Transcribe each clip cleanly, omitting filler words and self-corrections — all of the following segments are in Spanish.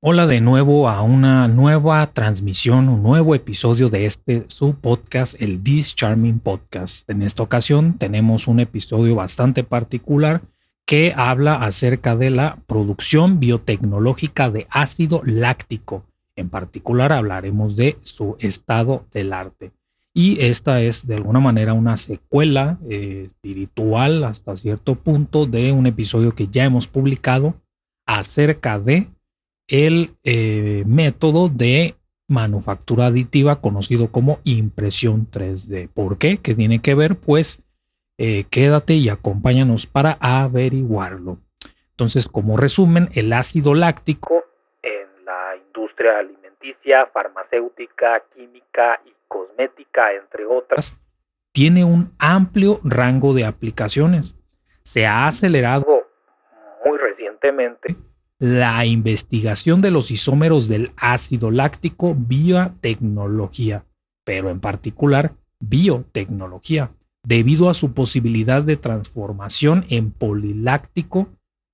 Hola de nuevo a una nueva transmisión, un nuevo episodio de su podcast, el This Charming Podcast. En esta ocasión tenemos un episodio bastante particular que habla acerca de la producción biotecnológica de ácido láctico. En particular hablaremos de su estado del arte. Y esta es de alguna manera una secuela espiritual hasta cierto punto de un episodio que ya hemos publicado acerca de el método de manufactura aditiva conocido como impresión 3D. ¿Por qué? ¿Qué tiene que ver? Pues quédate y acompáñanos para averiguarlo. Entonces, como resumen, el ácido láctico en la industria alimenticia, farmacéutica, química y cosmética, entre otras, tiene un amplio rango de aplicaciones. Se ha acelerado muy recientemente la investigación de los isómeros del ácido láctico vía tecnología, pero en particular biotecnología, debido a su posibilidad de transformación en poliláctico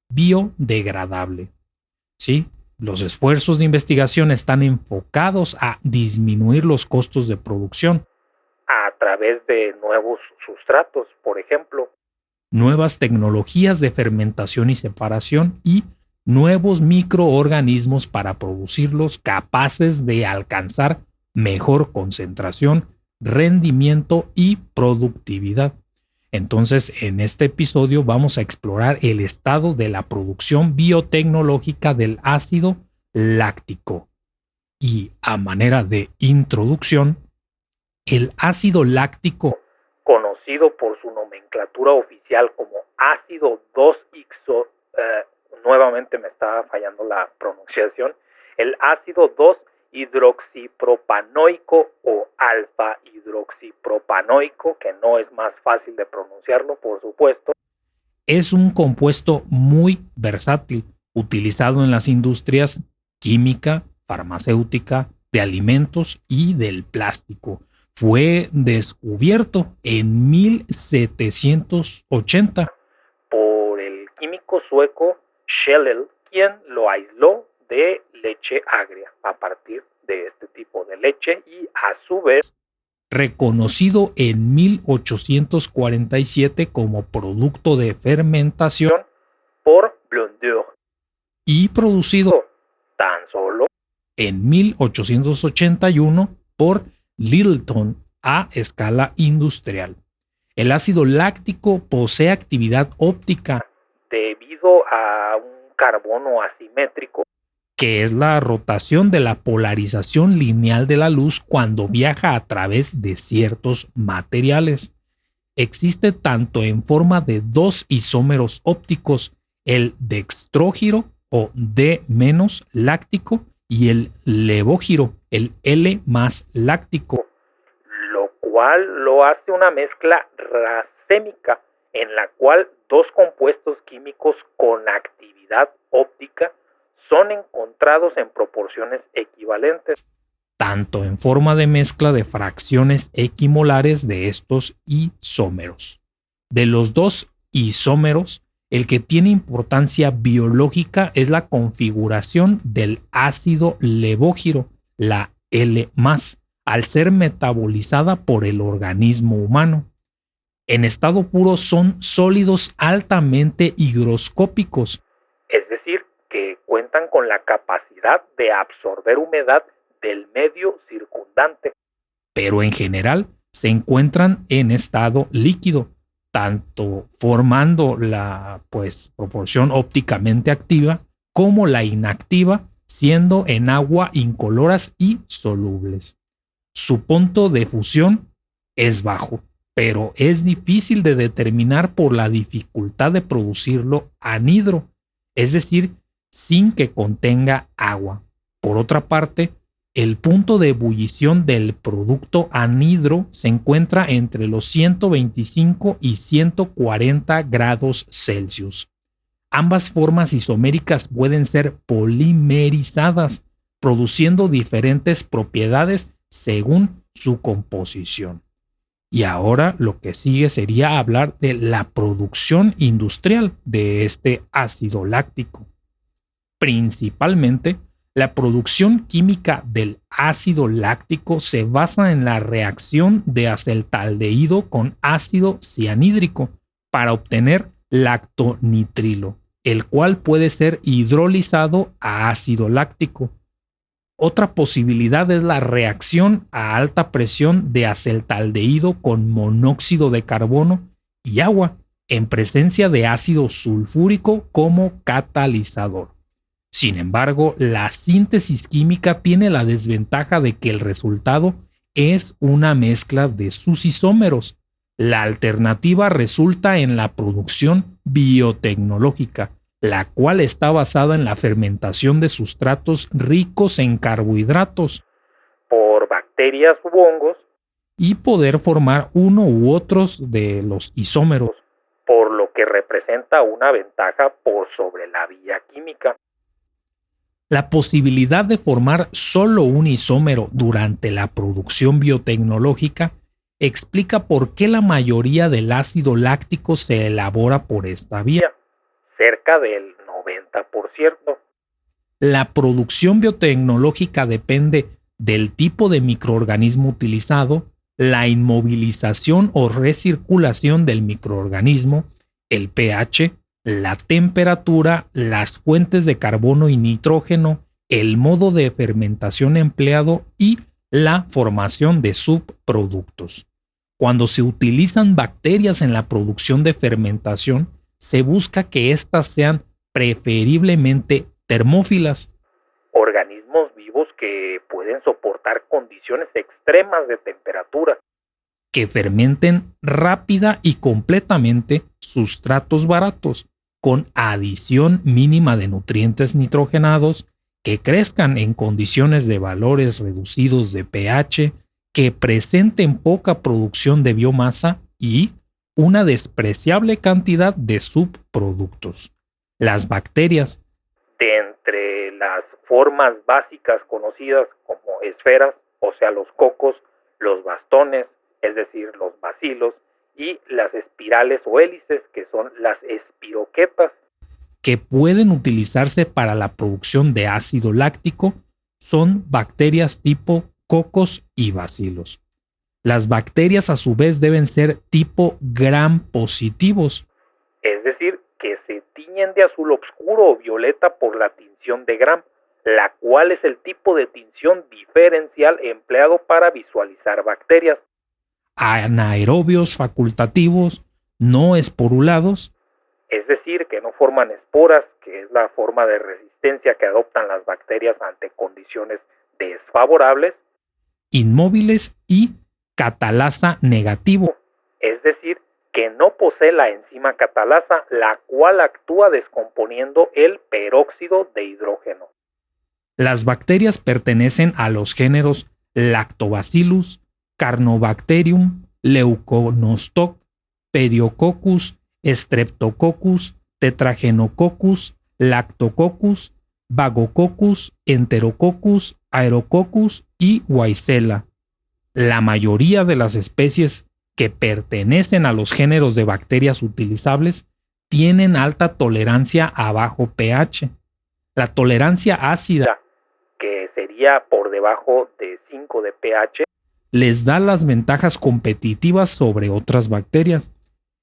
biodegradable. ¿Sí? Los esfuerzos de investigación están enfocados a disminuir los costos de producción a través de nuevos sustratos, por ejemplo, nuevas tecnologías de fermentación y separación y nuevos microorganismos para producirlos capaces de alcanzar mejor concentración, rendimiento y productividad. Entonces, en este episodio vamos a explorar el estado de la producción biotecnológica del ácido láctico. Y a manera de introducción, el ácido láctico, conocido por su nomenclatura oficial como ácido 2-hixo, nuevamente me está fallando la pronunciación, el ácido 2-hidroxipropanoico o alfa hidroxipropanoico, que no es más fácil de pronunciarlo, por supuesto, es un compuesto muy versátil, utilizado en las industrias química, farmacéutica, de alimentos y del plástico. Fue descubierto en 1780 por el químico sueco Schellel, quien lo aisló de leche agria a partir de este tipo de leche y a su vez reconocido en 1847 como producto de fermentación por Blondieu y producido tan solo en 1881 por Littleton a escala industrial. El ácido láctico posee actividad óptica debido a un carbono asimétrico, que es la rotación de la polarización lineal de la luz cuando viaja a través de ciertos materiales. Existe tanto en forma de dos isómeros ópticos, el dextrógiro o D- láctico y el levógiro, el L más láctico, lo cual lo hace una mezcla racémica en la cual dos compuestos químicos con actividad óptica son encontrados en proporciones equivalentes, tanto en forma de mezcla de fracciones equimolares de estos isómeros. De los dos isómeros, el que tiene importancia biológica es la configuración del ácido levógiro, la L+, al ser metabolizada por el organismo humano. En estado puro son sólidos altamente higroscópicos, es decir, que cuentan con la capacidad de absorber humedad del medio circundante, pero en general se encuentran en estado líquido, tanto formando la proporción ópticamente activa como la inactiva, siendo en agua incoloras y solubles. Su punto de fusión es bajo, pero es difícil de determinar por la dificultad de producirlo anhidro, es decir, sin que contenga agua. Por otra parte, el punto de ebullición del producto anhidro se encuentra entre los 125 y 140 grados Celsius. Ambas formas isoméricas pueden ser polimerizadas, produciendo diferentes propiedades según su composición. Y ahora lo que sigue sería hablar de la producción industrial de este ácido láctico. Principalmente, La producción química del ácido láctico se basa en la reacción de acetaldehído con ácido cianhídrico para obtener lactonitrilo, el cual puede ser hidrolizado a ácido láctico. Otra posibilidad es la reacción a alta presión de acetaldehído con monóxido de carbono y agua en presencia de ácido sulfúrico como catalizador. Sin embargo, la síntesis química tiene la desventaja de que el resultado es una mezcla de sus isómeros. La alternativa resulta en la producción biotecnológica, la cual está basada en la fermentación de sustratos ricos en carbohidratos por bacterias u hongos y poder formar uno u otros de los isómeros, por lo que representa una ventaja por sobre la vía química. La posibilidad de formar solo un isómero durante la producción biotecnológica explica por qué la mayoría del ácido láctico se elabora por esta vía. Cerca del 90%. La producción biotecnológica depende del tipo de microorganismo utilizado, la inmovilización o recirculación del microorganismo, el pH, la temperatura, las fuentes de carbono y nitrógeno, el modo de fermentación empleado y la formación de subproductos. Cuando se utilizan bacterias en la producción de fermentación, se busca que éstas sean preferiblemente termófilas. Organismos vivos que pueden soportar condiciones extremas de temperatura. Que fermenten rápida y completamente sustratos baratos, con adición mínima de nutrientes nitrogenados, que crezcan en condiciones de valores reducidos de pH, que presenten poca producción de biomasa y una despreciable cantidad de subproductos. Las bacterias, de entre las formas básicas conocidas como esferas, o sea, los cocos, los bastones, es decir, los bacilos, y las espirales o hélices, que son las espiroquetas, que pueden utilizarse para la producción de ácido láctico, son bacterias tipo cocos y bacilos. Las bacterias a su vez deben ser tipo gram positivos, es decir, que se tiñen de azul oscuro o violeta por la tinción de Gram, la cual es el tipo de tinción diferencial empleado para visualizar bacterias. Anaerobios facultativos no esporulados, es decir, que no forman esporas, que es la forma de resistencia que adoptan las bacterias ante condiciones desfavorables. Inmóviles y catalasa negativo, es decir, que no posee la enzima catalasa, la cual actúa descomponiendo el peróxido de hidrógeno. Las bacterias pertenecen a los géneros Lactobacillus, Carnobacterium, Leuconostoc, Pediococcus, Streptococcus, Tetragenococcus, Lactococcus, Bagococcus, Enterococcus, Aerococcus y Weissella. La mayoría de las especies que pertenecen a los géneros de bacterias utilizables tienen alta tolerancia a bajo pH. La tolerancia ácida, que sería por debajo de 5 de pH, les da las ventajas competitivas sobre otras bacterias.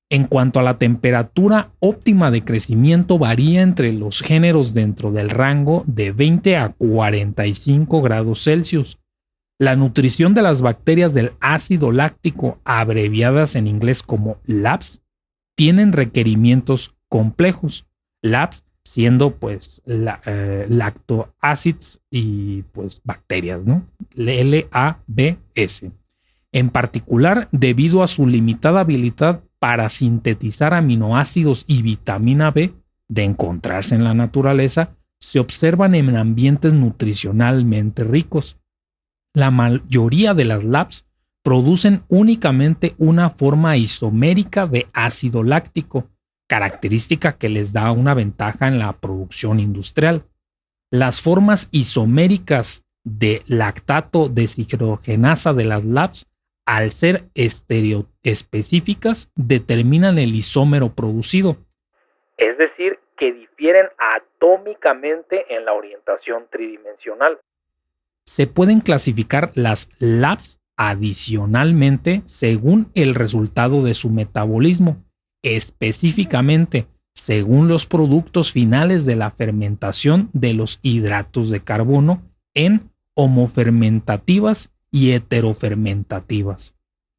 En cuanto a la temperatura óptima de crecimiento, varía entre los géneros dentro del rango de 20 a 45 grados Celsius. La nutrición de las bacterias del ácido láctico, abreviadas en inglés como LABs, tienen requerimientos complejos. LABs siendo pues lactoacids y pues bacterias, ¿no? LABS. En particular, debido a su limitada habilidad para sintetizar aminoácidos y vitamina B de encontrarse en la naturaleza, se observan en ambientes nutricionalmente ricos. La mayoría de las LABs producen únicamente una forma isomérica de ácido láctico, característica que les da una ventaja en la producción industrial. Las formas isoméricas de lactato deshidrogenasa de las LABs, al ser estereoespecíficas, determinan el isómero producido. Es decir, que difieren atómicamente en la orientación tridimensional. Se pueden clasificar las labs adicionalmente según el resultado de su metabolismo, específicamente según los productos finales de la fermentación de los hidratos de carbono en homofermentativas y heterofermentativas.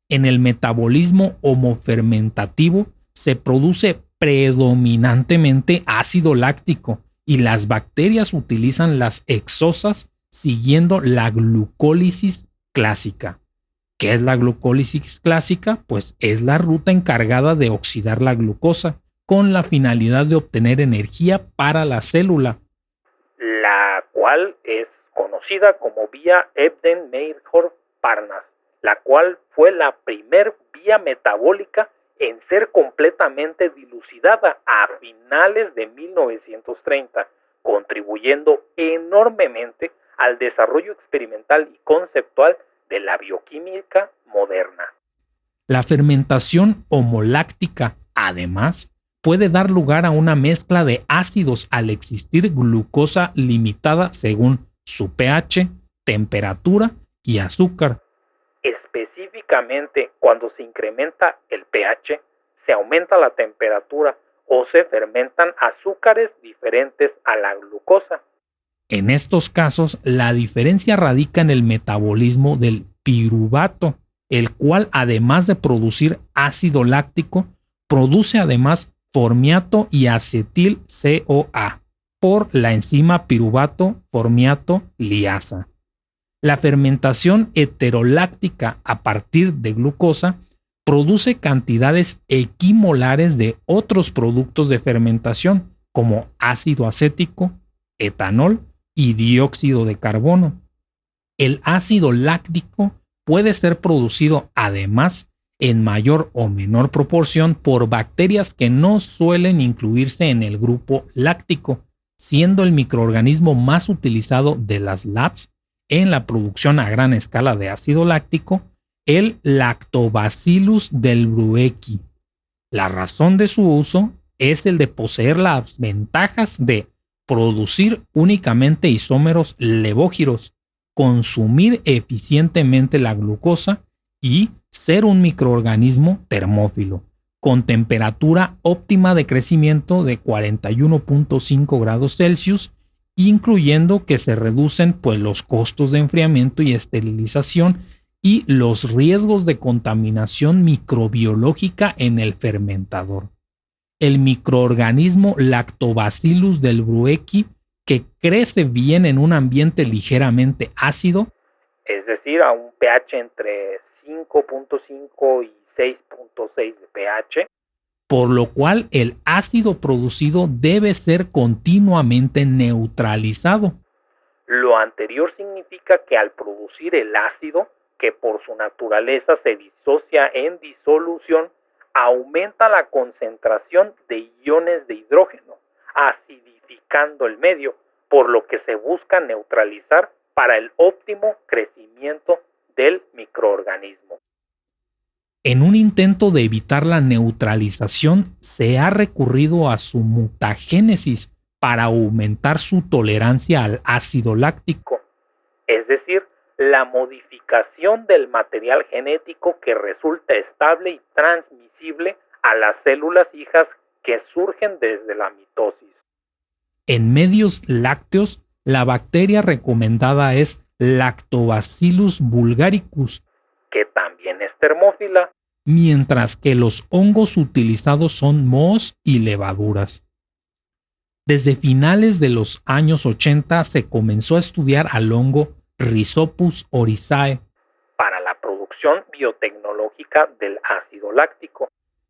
En el metabolismo homofermentativo se produce predominantemente ácido láctico y las bacterias utilizan las hexosas siguiendo la glucólisis clásica. ¿Qué es la glucólisis clásica? Pues es la ruta encargada de oxidar la glucosa con la finalidad de obtener energía para la célula, la cual es conocida como vía Ebden-Meyerhof-Parnas, la cual fue la primer vía metabólica en ser completamente dilucidada a finales de 1930, contribuyendo enormemente al desarrollo experimental y conceptual de la bioquímica moderna. La fermentación homoláctica, además, puede dar lugar a una mezcla de ácidos al existir glucosa limitada según su pH, temperatura y azúcar. Específicamente, cuando se incrementa el pH, se aumenta la temperatura o se fermentan azúcares diferentes a la glucosa. En estos casos, la diferencia radica en el metabolismo del piruvato, el cual, además de producir ácido láctico, produce además formiato y acetil-CoA por la enzima piruvato formiato liasa. La fermentación heteroláctica a partir de glucosa produce cantidades equimolares de otros productos de fermentación como ácido acético, etanol y dióxido de carbono. El ácido láctico puede ser producido además en mayor o menor proporción por bacterias que no suelen incluirse en el grupo láctico, siendo el microorganismo más utilizado de las labs en la producción a gran escala de ácido láctico, el Lactobacillus delbrueckii. La razón de su uso es el de poseer las ventajas de producir únicamente isómeros levógiros, consumir eficientemente la glucosa y ser un microorganismo termófilo, con temperatura óptima de crecimiento de 41.5 grados Celsius, incluyendo que se reducen los costos de enfriamiento y esterilización y los riesgos de contaminación microbiológica en el fermentador. El microorganismo Lactobacillus delbrueckii, que crece bien en un ambiente ligeramente ácido, es decir, a un pH entre 5.5 y 6.6 de pH, por lo cual el ácido producido debe ser continuamente neutralizado. Lo anterior significa que al producir el ácido, que por su naturaleza se disocia en disolución, aumenta la concentración de iones de hidrógeno, acidificando el medio, por lo que se busca neutralizar para el óptimo crecimiento del microorganismo. En un intento de evitar la neutralización, se ha recurrido a su mutagénesis para aumentar su tolerancia al ácido láctico. Es decir, la modificación del material genético que resulta estable y transmisible a las células hijas que surgen desde la mitosis. En medios lácteos, la bacteria recomendada es Lactobacillus bulgaricus, que también es termófila, mientras que los hongos utilizados son mohos y levaduras. Desde finales de los años 80 se comenzó a estudiar al hongo Rhizopus oryzae para la producción biotecnológica del ácido láctico,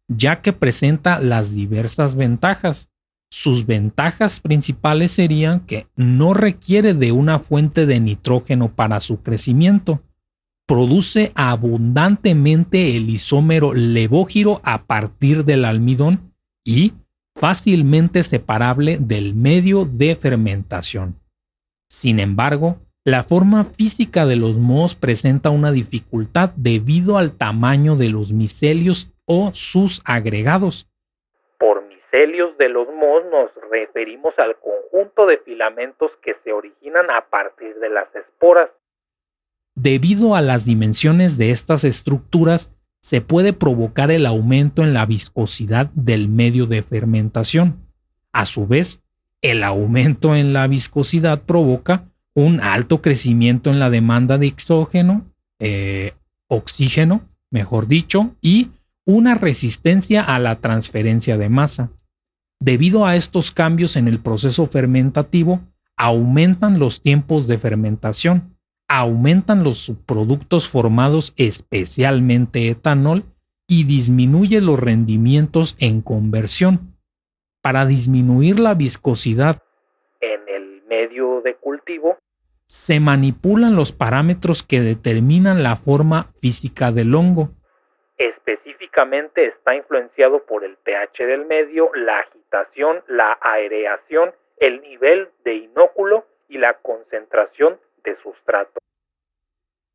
ya que presenta las diversas ventajas. Sus ventajas principales serían que no requiere de una fuente de nitrógeno para su crecimiento, produce abundantemente el isómero levógiro a partir del almidón y fácilmente separable del medio de fermentación. Sin embargo, la forma física de los mohos presenta una dificultad debido al tamaño de los micelios o sus agregados. Por micelios de los mohos nos referimos al conjunto de filamentos que se originan a partir de las esporas. Debido a las dimensiones de estas estructuras, se puede provocar el aumento en la viscosidad del medio de fermentación. A su vez, el aumento en la viscosidad provoca un alto crecimiento en la demanda de oxígeno, mejor dicho, y una resistencia a la transferencia de masa. Debido a estos cambios en el proceso fermentativo, aumentan los tiempos de fermentación, aumentan los subproductos formados, especialmente etanol, y disminuye los rendimientos en conversión. Para disminuir la viscosidad en el medio de cultivo, se manipulan los parámetros que determinan la forma física del hongo. Específicamente está influenciado por el pH del medio, la agitación, la aireación, el nivel de inóculo y la concentración de sustrato.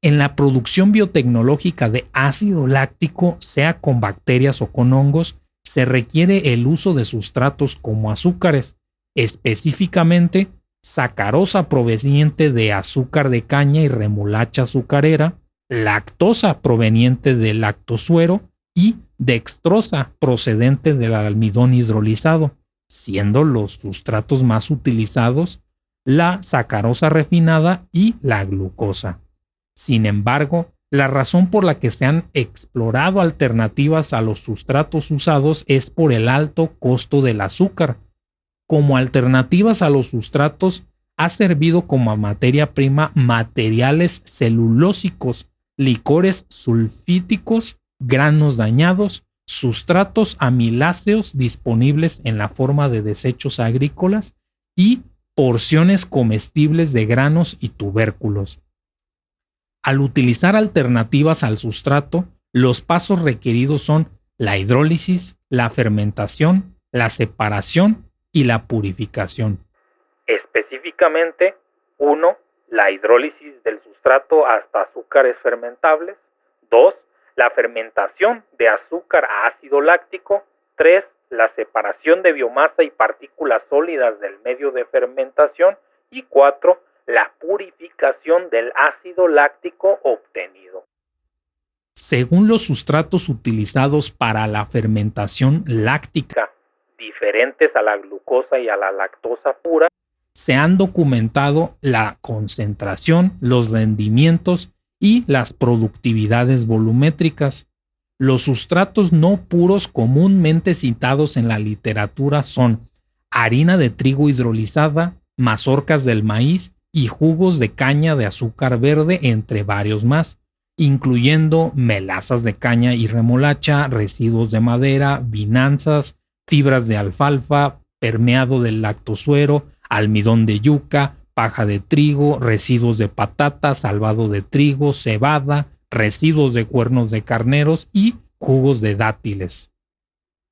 En la producción biotecnológica de ácido láctico, sea con bacterias o con hongos, se requiere el uso de sustratos como azúcares, específicamente sacarosa proveniente de azúcar de caña y remolacha azucarera, lactosa proveniente del lactosuero y dextrosa procedente del almidón hidrolizado, siendo los sustratos más utilizados la sacarosa refinada y la glucosa. Sin embargo, la razón por la que se han explorado alternativas a los sustratos usados es por el alto costo del azúcar. Como alternativas a los sustratos, ha servido como materia prima materiales celulósicos, licores sulfíticos, granos dañados, sustratos amiláceos disponibles en la forma de desechos agrícolas y porciones comestibles de granos y tubérculos. Al utilizar alternativas al sustrato, los pasos requeridos son la hidrólisis, la fermentación, la separación y la purificación. Específicamente, 1. La hidrólisis del sustrato hasta azúcares fermentables. 2. La fermentación de azúcar a ácido láctico. 3. La separación de biomasa y partículas sólidas del medio de fermentación. Y 4. La purificación del ácido láctico obtenido. Según los sustratos utilizados para la fermentación láctica, diferentes a la glucosa y a la lactosa pura, se han documentado la concentración, los rendimientos y las productividades volumétricas. Los sustratos no puros comúnmente citados en la literatura son harina de trigo hidrolizada, mazorcas del maíz y jugos de caña de azúcar verde, entre varios más, incluyendo melazas de caña y remolacha, residuos de madera, vinazas, fibras de alfalfa, permeado del lactosuero, almidón de yuca, paja de trigo, residuos de patata, salvado de trigo, cebada, residuos de cuernos de carneros y jugos de dátiles.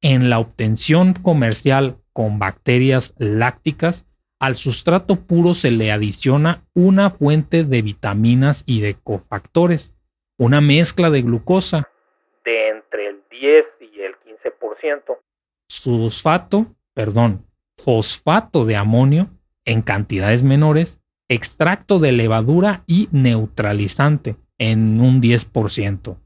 En la obtención comercial con bacterias lácticas, al sustrato puro se le adiciona una fuente de vitaminas y de cofactores, una mezcla de glucosa de entre el 10 y el 15%, fosfato de amonio en cantidades menores, extracto de levadura y neutralizante en un 10%.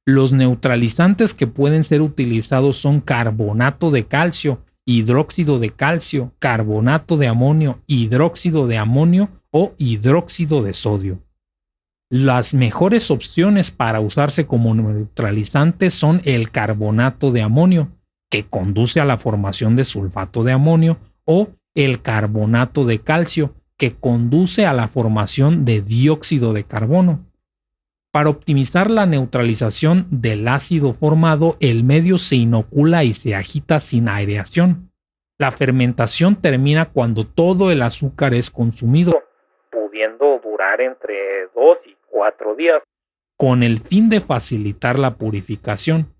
Los neutralizantes que pueden ser utilizados son carbonato de calcio, hidróxido de calcio, carbonato de amonio, hidróxido de amonio o hidróxido de sodio. Las mejores opciones para usarse como neutralizante son el carbonato de amonio, que conduce a la formación de sulfato de amonio, o el carbonato de calcio, que conduce a la formación de dióxido de carbono. Para optimizar la neutralización del ácido formado, el medio se inocula y se agita sin aireación. La fermentación termina cuando todo el azúcar es consumido, pudiendo durar entre 2 y 4 días, con el fin de facilitar la purificación.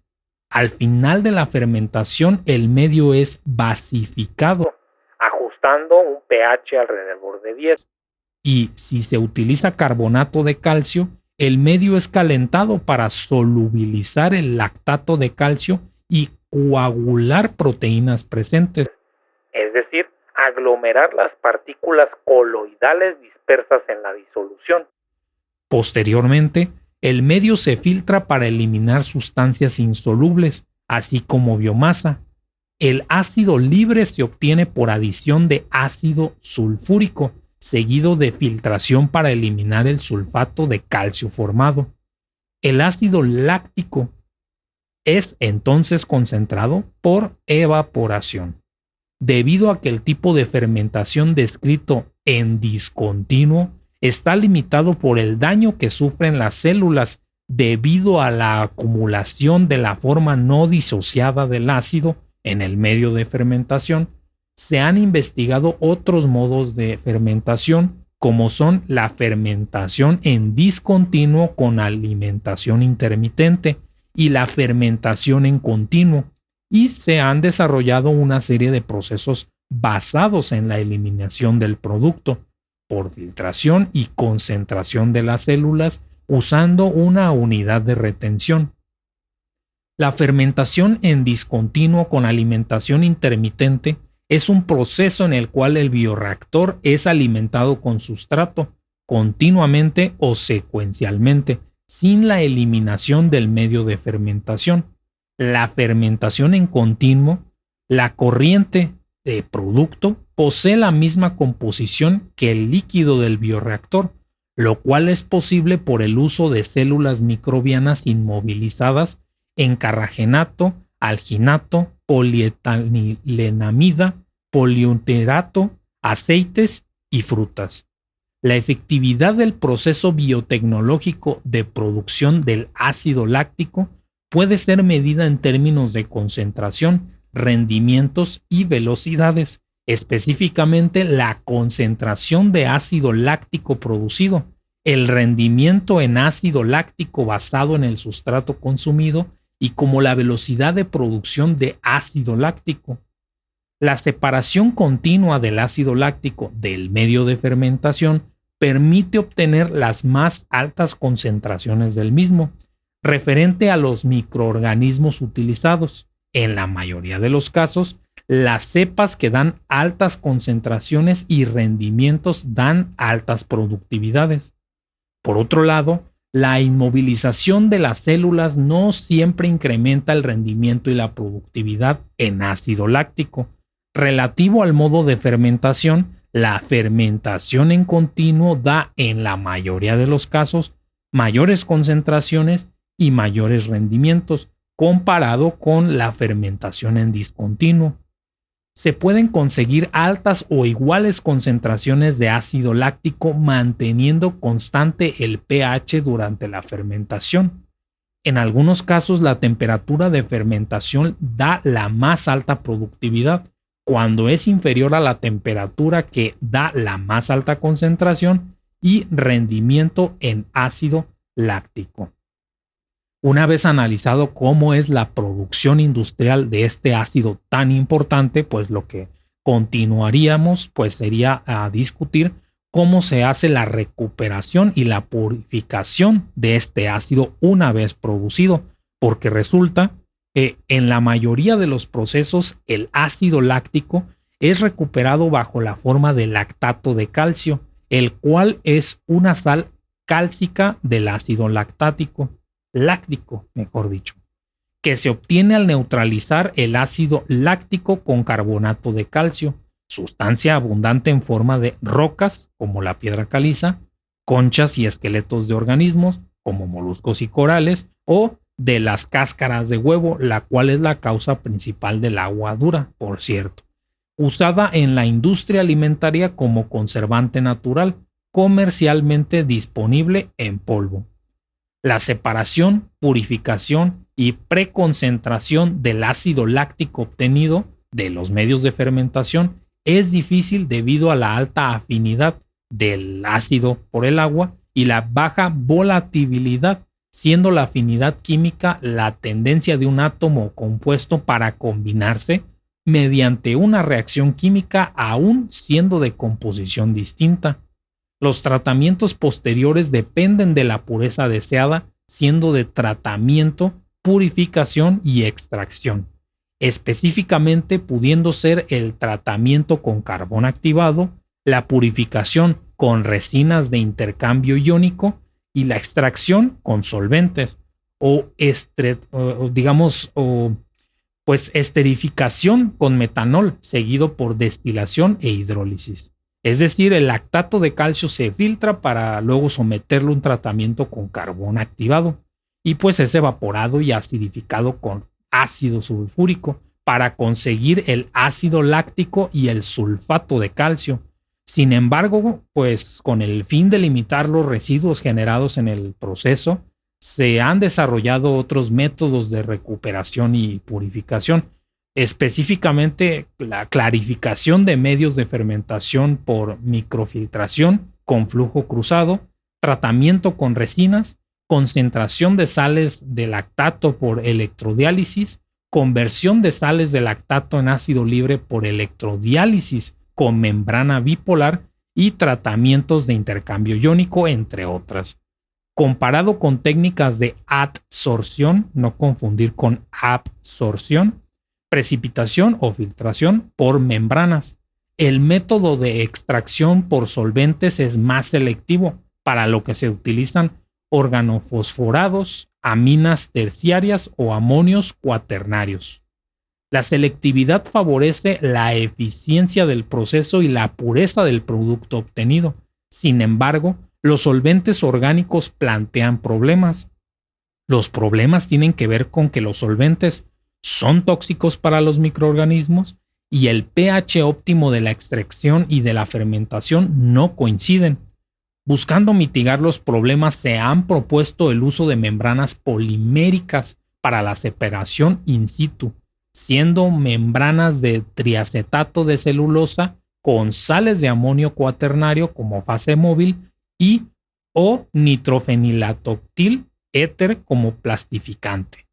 Al final de la fermentación, el medio es basificado, ajustando un pH alrededor de 10. Y si se utiliza carbonato de calcio, el medio es calentado para solubilizar el lactato de calcio y coagular proteínas presentes, es decir, aglomerar las partículas coloidales dispersas en la disolución. Posteriormente, el medio se filtra para eliminar sustancias insolubles, así como biomasa. El ácido libre se obtiene por adición de ácido sulfúrico, seguido de filtración para eliminar el sulfato de calcio formado. El ácido láctico es entonces concentrado por evaporación. Debido a que el tipo de fermentación descrito en discontinuo está limitado por el daño que sufren las células debido a la acumulación de la forma no disociada del ácido en el medio de fermentación, se han investigado otros modos de fermentación, como son la fermentación en discontinuo con alimentación intermitente y la fermentación en continuo, y se han desarrollado una serie de procesos basados en la eliminación del producto por filtración y concentración de las células usando una unidad de retención. La fermentación en discontinuo con alimentación intermitente es un proceso en el cual el bioreactor es alimentado con sustrato continuamente o secuencialmente, sin la eliminación del medio de fermentación. La fermentación en continuo, la corriente de producto posee la misma composición que el líquido del bioreactor, lo cual es posible por el uso de células microbianas inmovilizadas en carragenato, alginato, polietilenamida, poliuterato, aceites y frutas. La efectividad del proceso biotecnológico de producción del ácido láctico puede ser medida en términos de concentración, rendimientos y velocidades, específicamente la concentración de ácido láctico producido, el rendimiento en ácido láctico basado en el sustrato consumido y como la velocidad de producción de ácido láctico. La separación continua del ácido láctico del medio de fermentación permite obtener las más altas concentraciones del mismo, referente a los microorganismos utilizados. En la mayoría de los casos, las cepas que dan altas concentraciones y rendimientos dan altas productividades. Por otro lado, la inmovilización de las células no siempre incrementa el rendimiento y la productividad en ácido láctico. Relativo al modo de fermentación, la fermentación en continuo da en la mayoría de los casos mayores concentraciones y mayores rendimientos comparado con la fermentación en discontinuo. Se pueden conseguir altas o iguales concentraciones de ácido láctico manteniendo constante el pH durante la fermentación. En algunos casos, la temperatura de fermentación da la más alta productividad, cuando es inferior a la temperatura que da la más alta concentración y rendimiento en ácido láctico. Una vez analizado cómo es la producción industrial de este ácido tan importante, pues lo que continuaríamos pues sería a discutir cómo se hace la recuperación y la purificación de este ácido una vez producido, porque resulta que en la mayoría de los procesos el ácido láctico es recuperado bajo la forma de lactato de calcio, el cual es una sal cálcica del ácido láctico, mejor dicho, que se obtiene al neutralizar el ácido láctico con carbonato de calcio, sustancia abundante en forma de rocas como la piedra caliza, conchas y esqueletos de organismos como moluscos y corales, o de las cáscaras de huevo, la cual es la causa principal del agua dura, por cierto, usada en la industria alimentaria como conservante natural, comercialmente disponible en polvo. La separación, purificación y preconcentración del ácido láctico obtenido de los medios de fermentación es difícil debido a la alta afinidad del ácido por el agua y la baja volatilidad, siendo la afinidad química la tendencia de un átomo compuesto para combinarse mediante una reacción química aún siendo de composición distinta. Los tratamientos posteriores dependen de la pureza deseada, siendo de tratamiento, purificación y extracción. específicamente pudiendo ser el tratamiento con carbón activado, la purificación con resinas de intercambio iónico y la extracción con solventes pues esterificación con metanol seguido por destilación e hidrólisis. Es decir, el lactato de calcio se filtra para luego someterlo a un tratamiento con carbón activado y pues es evaporado y acidificado con ácido sulfúrico para conseguir el ácido láctico y el sulfato de calcio. Sin embargo, pues con el fin de limitar los residuos generados en el proceso, se han desarrollado otros métodos de recuperación y purificación, específicamente la clarificación de medios de fermentación por microfiltración con flujo cruzado, tratamiento con resinas, concentración de sales de lactato por electrodiálisis, conversión de sales de lactato en ácido libre por electrodiálisis con membrana bipolar y tratamientos de intercambio iónico, entre otras. Comparado con técnicas de adsorción, no confundir con absorción, precipitación o filtración por membranas. El método de extracción por solventes es más selectivo, para lo que se utilizan organofosforados, aminas terciarias o amonios cuaternarios. La selectividad favorece la eficiencia del proceso y la pureza del producto obtenido. Sin embargo, los solventes orgánicos plantean problemas. Los problemas tienen que ver con que los solventes son tóxicos para los microorganismos y el pH óptimo de la extracción y de la fermentación no coinciden. Buscando mitigar los problemas, se han propuesto el uso de membranas poliméricas para la separación in situ, siendo membranas de triacetato de celulosa con sales de amonio cuaternario como fase móvil y o nitrofenilatoctil éter como plastificante.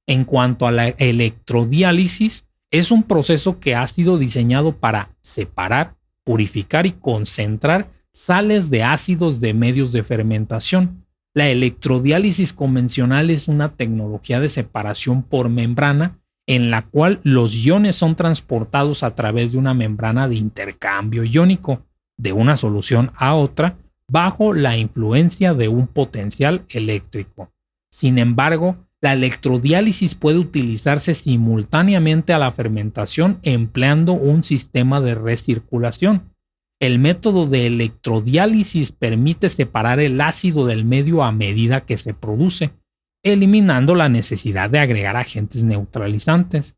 En cuanto a la electrodiálisis, es un proceso que ha sido diseñado para separar, purificar y concentrar sales de ácidos de medios de fermentación. La electrodiálisis convencional es una tecnología de separación por membrana en la cual los iones son transportados a través de una membrana de intercambio iónico de una solución a otra bajo la influencia de un potencial eléctrico. Sin embargo, la electrodiálisis puede utilizarse simultáneamente a la fermentación empleando un sistema de recirculación. El método de electrodiálisis permite separar el ácido del medio a medida que se produce, eliminando la necesidad de agregar agentes neutralizantes.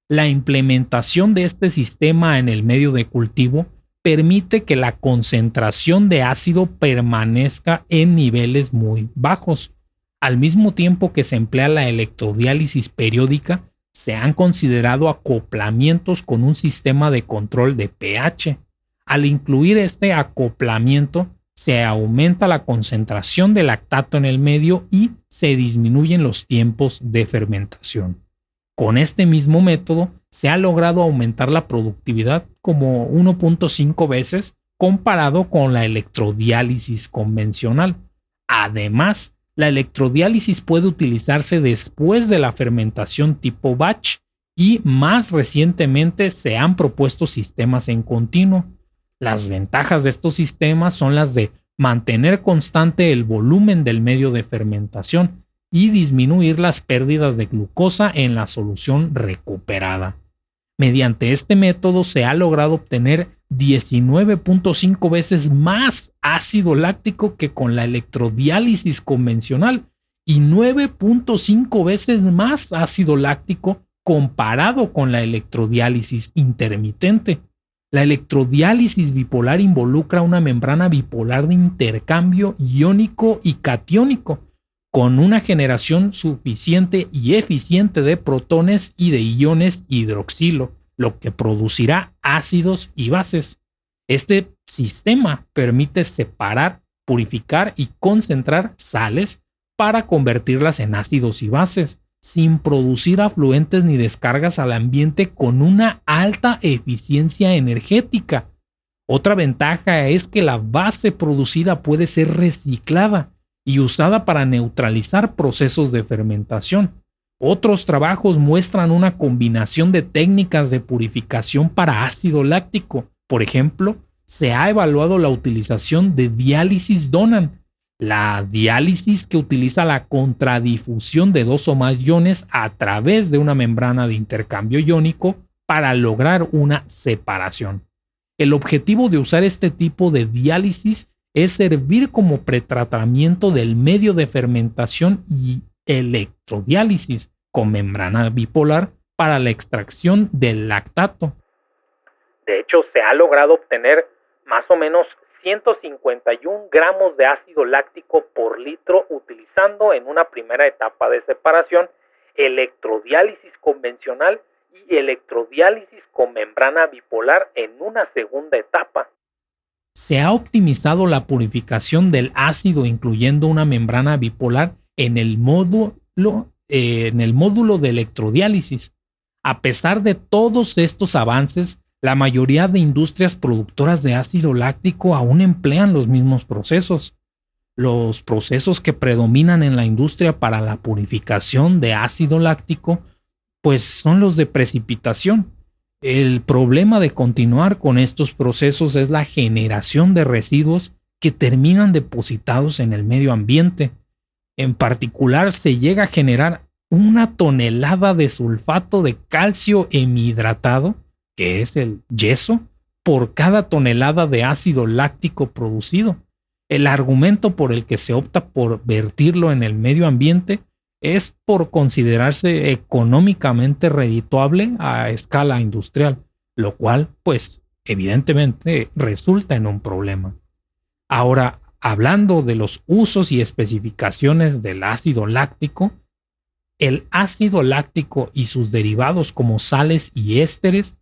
La implementación de este sistema en el medio de cultivo permite que la concentración de ácido permanezca en niveles muy bajos. Al mismo tiempo que se emplea la electrodiálisis periódica, se han considerado acoplamientos con un sistema de control de pH. Al incluir este acoplamiento, se aumenta la concentración de lactato en el medio y se disminuyen los tiempos de fermentación. Con este mismo método, se ha logrado aumentar la productividad como 1.5 veces comparado con la electrodiálisis convencional. Además, la electrodiálisis puede utilizarse después de la fermentación tipo batch y más recientemente se han propuesto sistemas en continuo. Las ventajas de estos sistemas son las de mantener constante el volumen del medio de fermentación y disminuir las pérdidas de glucosa en la solución recuperada. Mediante este método se ha logrado obtener 19.5 veces más ácido láctico que con la electrodiálisis convencional y 9.5 veces más ácido láctico comparado con la electrodiálisis intermitente. La electrodiálisis bipolar involucra una membrana bipolar de intercambio iónico y catiónico, con una generación suficiente y eficiente de protones y de iones hidroxilo, lo que producirá ácidos y bases. Este sistema permite separar, purificar y concentrar sales para convertirlas en ácidos y bases, sin producir afluentes ni descargas al ambiente con una alta eficiencia energética. Otra ventaja es que la base producida puede ser reciclada y usada para neutralizar procesos de fermentación. Otros trabajos muestran una combinación de técnicas de purificación para ácido láctico. Por ejemplo, se ha evaluado la utilización de diálisis Donan, la diálisis que utiliza la contradifusión de dos o más iones a través de una membrana de intercambio iónico para lograr una separación. El objetivo de usar este tipo de diálisis es servir como pretratamiento del medio de fermentación y electrodiálisis con membrana bipolar para la extracción del lactato. De hecho, se ha logrado obtener más o menos 151 gramos de ácido láctico por litro utilizando en una primera etapa de separación electrodiálisis convencional y electrodiálisis con membrana bipolar en una segunda etapa. Se ha optimizado la purificación del ácido incluyendo una membrana bipolar en el módulo de electrodiálisis. A pesar de todos estos avances, la mayoría de industrias productoras de ácido láctico aún emplean los mismos procesos. Los procesos que predominan en la industria para la purificación de ácido láctico, pues son los de precipitación. El problema de continuar con estos procesos es la generación de residuos que terminan depositados en el medio ambiente. En particular, se llega a generar 1 tonelada de sulfato de calcio hemihidratado, que es el yeso, por cada tonelada de ácido láctico producido. El argumento por el que se opta por vertirlo en el medio ambiente es por considerarse económicamente redituable a escala industrial, lo cual, pues, evidentemente resulta en un problema. Ahora, hablando de los usos y especificaciones del ácido láctico, el ácido láctico y sus derivados como sales y ésteres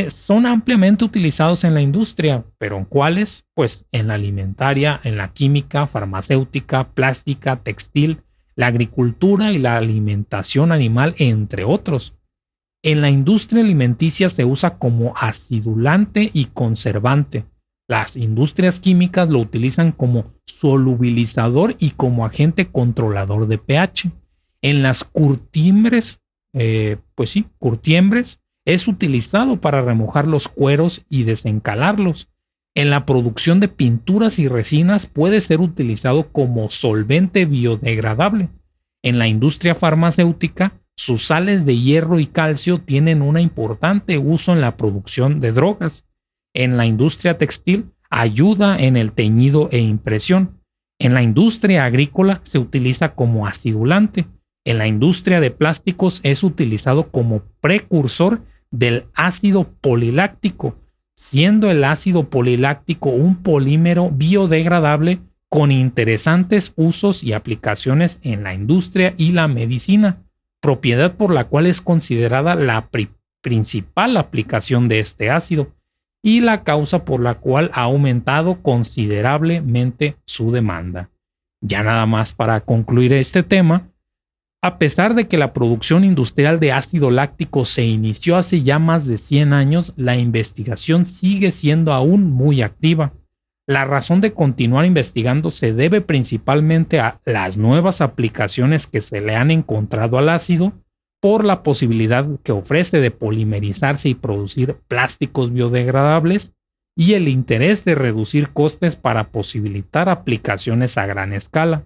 son ampliamente utilizados en la industria, pero ¿en cuáles? Pues en la alimentaria, en la química, farmacéutica, plástica, textil, la agricultura y la alimentación animal, entre otros. En la industria alimenticia se usa como acidulante y conservante. Las industrias químicas lo utilizan como solubilizador y como agente controlador de pH. En las curtiembres, curtiembres, es utilizado para remojar los cueros y desencalarlos. En la producción de pinturas y resinas puede ser utilizado como solvente biodegradable. En la industria farmacéutica, sus sales de hierro y calcio tienen un importante uso en la producción de drogas. En la industria textil, ayuda en el teñido e impresión. En la industria agrícola se utiliza como acidulante. En la industria de plásticos es utilizado como precursor del ácido poliláctico, siendo el ácido poliláctico un polímero biodegradable con interesantes usos y aplicaciones en la industria y la medicina, propiedad por la cual es considerada la principal aplicación de este ácido y la causa por la cual ha aumentado considerablemente su demanda. Ya nada más para concluir este tema, a pesar de que la producción industrial de ácido láctico se inició hace ya más de 100 años, la investigación sigue siendo aún muy activa. La razón de continuar investigando se debe principalmente a las nuevas aplicaciones que se le han encontrado al ácido por la posibilidad que ofrece de polimerizarse y producir plásticos biodegradables y el interés de reducir costes para posibilitar aplicaciones a gran escala.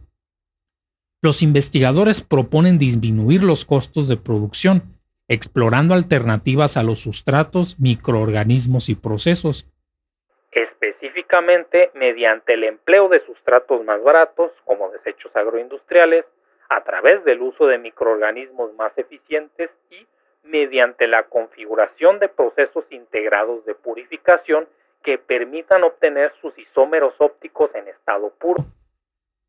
Los investigadores proponen disminuir los costos de producción, explorando alternativas a los sustratos, microorganismos y procesos. Específicamente mediante el empleo de sustratos más baratos, como desechos agroindustriales, a través del uso de microorganismos más eficientes y mediante la configuración de procesos integrados de purificación que permitan obtener sus isómeros ópticos en estado puro.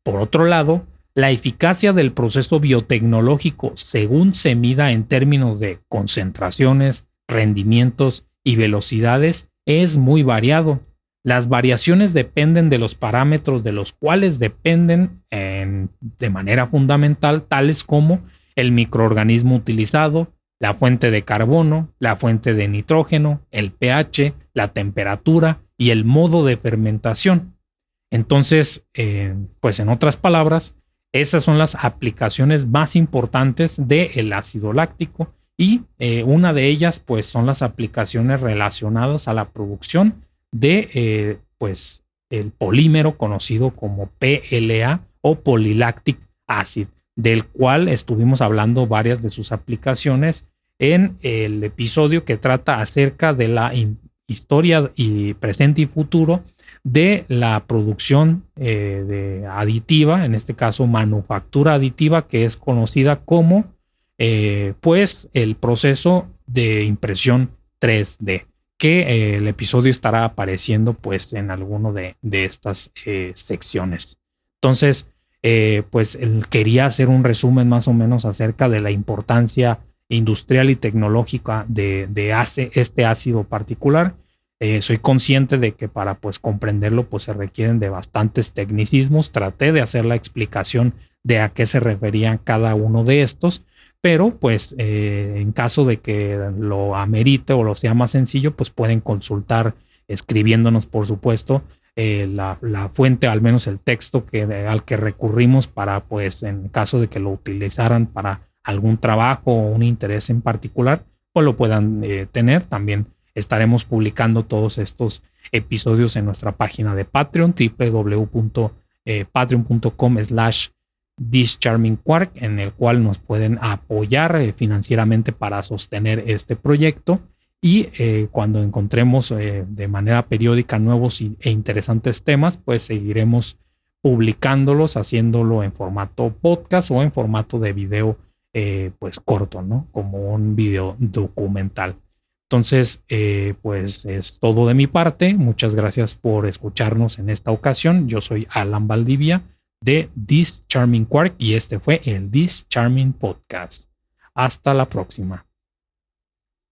Por otro lado, la eficacia del proceso biotecnológico, según se mida en términos de concentraciones, rendimientos y velocidades, es muy variado. Las variaciones dependen de los parámetros de los cuales dependen de manera fundamental, tales como el microorganismo utilizado, la fuente de carbono, la fuente de nitrógeno, el pH, la temperatura y el modo de fermentación. Entonces, pues en otras palabras, Esas son las aplicaciones más importantes del ácido láctico y una de ellas pues son las aplicaciones relacionadas a la producción de pues el polímero conocido como PLA o polylactic acid, del cual estuvimos hablando varias de sus aplicaciones en el episodio que trata acerca de la historia y presente y futuro de la producción de aditiva, en este caso manufactura aditiva, que es conocida como pues el proceso de impresión 3D, que el episodio estará apareciendo pues en alguno de estas secciones. Entonces, pues quería hacer un resumen más o menos acerca de la importancia industrial y tecnológica de este ácido particular. Soy consciente de que para pues comprenderlo pues se requieren de bastantes tecnicismos. Traté de hacer la explicación de a qué se referían cada uno de estos, pero pues en caso de que lo amerite o lo sea más sencillo, pues pueden consultar escribiéndonos, por supuesto, la fuente, al menos el texto al que recurrimos para, pues, en caso de que lo utilizaran para algún trabajo o un interés en particular, pues lo puedan tener. También estaremos publicando todos estos episodios en nuestra página de Patreon, www.patreon.com/thischarmingquark, en el cual nos pueden apoyar financieramente para sostener este proyecto. Y cuando encontremos de manera periódica nuevos e interesantes temas, pues seguiremos publicándolos, haciéndolo en formato podcast o en formato de video pues corto, ¿no? Como un video documental. Entonces, pues es todo de mi parte. Muchas gracias por escucharnos en esta ocasión. Yo soy Alan Valdivia de This Charming Quark y este fue el This Charming Podcast. Hasta la próxima.